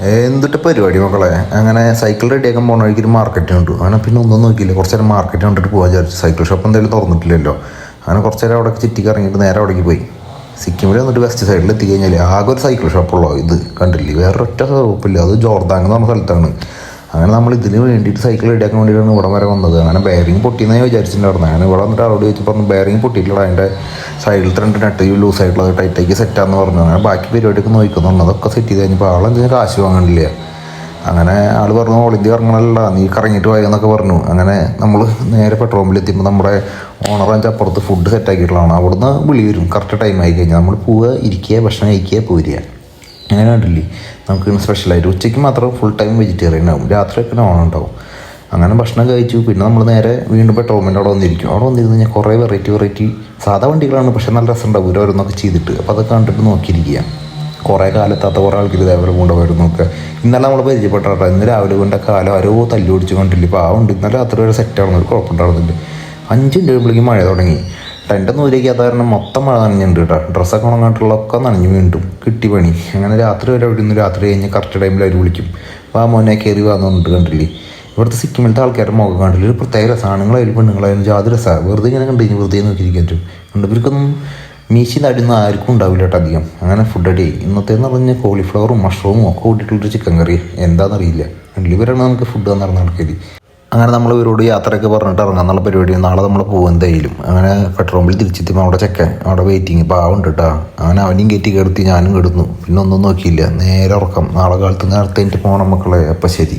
എന്തിട്ട് പരിപാടി മക്കളെ. അങ്ങനെ സൈക്കിൾ റെഡിയാക്കാൻ പോകണ വഴിക്ക് ഒരു മാർക്കറ്റ് ഉണ്ട്. അങ്ങനെ പിന്നെ ഒന്നും നോക്കിയില്ല, കുറച്ച് നേരം മാർക്കറ്റ് കണ്ടിട്ട് പോകാൻ വിചാരിച്ചു. സൈക്കിൾ ഷോപ്പ് എന്തായാലും തുറന്നിട്ടില്ലല്ലോ. അങ്ങനെ കുറച്ച് നേരം അവിടെ ചുറ്റിക്ക് ഇറങ്ങിയിട്ട് നേരെ അവിടേക്ക് പോയി. സിക്കിമിൽ വന്നിട്ട് വെസ്റ്റ് സൈഡിൽ എത്തി കഴിഞ്ഞാൽ ആകെ ഒരു സൈക്കിൾ ഷോപ്പുള്ളൂ. ഇത് കണ്ടില്ലേ, വേറെ ഒറ്റ ഷോപ്പില്ല. അത് ജോർദാങ് എന്ന് പറഞ്ഞ സ്ഥലത്താണ്. അങ്ങനെ നമ്മൾ ഇതിന് വേണ്ടിയിട്ട് സൈക്കിൾ റെഡിയാക്കാൻ വേണ്ടിയിട്ടാണ് ഇവിടെ വരെ വന്നത്. അങ്ങനെ ബെയറിംഗ് പൊട്ടിയെന്ന് ഞാൻ വിചാരിച്ചിട്ടുണ്ടായിരുന്നു. അങ്ങനെ ഇവിടെ വന്നിട്ട് അവിടെ വെച്ച് പറഞ്ഞു ബെയറിംഗ് പൊട്ടിയിട്ടില്ല, അതിൻ്റെ സൈഡിലത്തെ 2 നട്ട് ലൂസായിട്ടുള്ളത് ടൈറ്റാക്കി സെറ്റാന്ന് പറഞ്ഞു. അങ്ങനെ ബാക്കി പരിപാടിയൊക്കെ നോക്കുന്നുണ്ട്. അതൊക്കെ സെറ്റ് ചെയ്ത് കഴിഞ്ഞപ്പോൾ ആളെന്തെങ്കിലും കാശ് വാങ്ങണില്ല. അങ്ങനെ ആൾ പറഞ്ഞു ഓൾ ഇന്ത്യ ഇറങ്ങണമല്ല, നീ കറങ്ങിയിട്ട് പോയി എന്നൊക്കെ പറഞ്ഞു. അങ്ങനെ നമ്മൾ നേരെ പെട്രോൾ പമ്പിൽ എത്തിയപ്പോൾ നമ്മുടെ ഓണറാഞ്ച് അപ്പുറത്ത് ഫുഡ് സെറ്റാക്കിയിട്ടുള്ളതാണ്. അവിടുന്ന് വിളി വരും കറക്റ്റ് ടൈം ആയി കഴിഞ്ഞാൽ. നമ്മൾ പോവുക, ഇരിക്കുക, ഭക്ഷണം കഴിക്കുക, പോരുക. അങ്ങനെ കണ്ടില്ലേ, നമുക്ക് സ്പെഷ്യലായിട്ട് ഉച്ചയ്ക്ക് മാത്രം ഫുൾ ടൈം വെജിറ്റേറിയൻ ആവും, രാത്രിയൊക്കെ നോൺ ഉണ്ടാവും. അങ്ങനെ ഭക്ഷണം കഴിച്ചു. പിന്നെ നമ്മൾ നേരെ വീണ്ടും പെട്രോൾ പമ്പിൻ്റെ അവിടെ വന്നിരിക്കും. അവിടെ വന്നിരുന്ന് കഴിഞ്ഞാൽ കുറേ വെറൈറ്റി സാധാ വണ്ടികളാണ്, പക്ഷേ നല്ല രസമുണ്ടാവും ഓരോന്നൊക്കെ ചെയ്തിട്ട്. അപ്പോൾ അതൊക്കെ കണ്ടിട്ട് നോക്കിയിരിക്കുക. കുറേ കാലത്താത്ത കുറേ ആൾക്കാർ ഇതേപോലെ കൊണ്ടുപോയിരുന്നൊക്കെ. ഇന്നലെ നമ്മൾ പരിചയപ്പെട്ടോ. ഇന്ന് രാവിലെ കൊണ്ട് കാലം ആരോ തല്ലി ഓടിച്ച് കൊണ്ടില്ല. ഇപ്പോൾ ഉണ്ട്. ഇന്നലെ രാത്രി വരെ സെറ്റാണെന്ന് ഒരു കുഴപ്പമുണ്ടായിരുന്നില്ല. 5 മിനിറ്റ് കഴിയുമ്പോഴേക്കും മഴ തുടങ്ങി. ടെൻ്റ് നൂരേക്കാത്ത കാരണം മൊത്തം മഴ നനഞ്ഞിട്ടുണ്ട് കേട്ടോ. ഡ്രസ്സൊക്കെ ഉണങ്ങാട്ടുള്ളതൊക്കെ നനഞ്ഞ് വീണ്ടും കിട്ടി പണി. അങ്ങനെ രാത്രി വരെ അവിടെ നിന്ന് രാത്രി കഴിഞ്ഞ് കറക്റ്റ് ടൈമിൽ അവർ വിളിക്കും, ആ മോനെ കയറി വന്നിട്ട് കണ്ടില്ലേ. ഇവിടുത്തെ സിക്കിമിലത്തെ ആൾക്കാരുടെ മുഖം കണ്ടില്ല, ഒരു പ്രത്യേക രസമാണ്. ആണുങ്ങളായാലും പെണ്ണുങ്ങളായാലും ജാതി രസമാണ്. വെറുതെ ഇങ്ങനെ കണ്ടു കഴിഞ്ഞാൽ വെറുതെ നോക്കിയിരിക്കാൻ പറ്റും. ഉണ്ട് ഇവർക്കൊന്നും മീശി നടുന്ന ആർക്കും ഉണ്ടാവില്ല കേട്ടോ അധികം. അങ്ങനെ ഫുഡ് അടി ഇന്നത്തേന്ന് പറഞ്ഞാൽ കോളിഫ്ലവറും മഷ്റൂമും ഒക്കെ കൂട്ടിയിട്ടുള്ളൊരു ചിക്കൻ കറി എന്താണെന്നറിയില്ല. ഇവരാണ് നമുക്ക് ഫുഡ് തന്നിരുന്ന ആൾക്കാർ. അങ്ങനെ നമ്മൾ ഇവരോട് യാത്രയൊക്കെ പറഞ്ഞിട്ട് ഇറങ്ങാം എന്നുള്ള പരിപാടി. നാളെ നമ്മൾ പോകും എന്തായാലും. അങ്ങനെ പെട്രോൾ പമ്പിൽ തിരിച്ചെത്തിയപ്പോൾ അവിടെ ചെക്കൻ അവിടെ വെയിറ്റിങ് പാവുണ്ട് കേട്ടോ. അങ്ങനെ അവനെയും കയറ്റി കിടത്തി ഞാനും കിടന്നു. പിന്നെ ഒന്നും നോക്കിയില്ല, നേരെ ഉറക്കം. നാളെ കാലത്ത് നേരത്തെ എനിക്ക് പോകണം മക്കളെ. അപ്പം ശരി.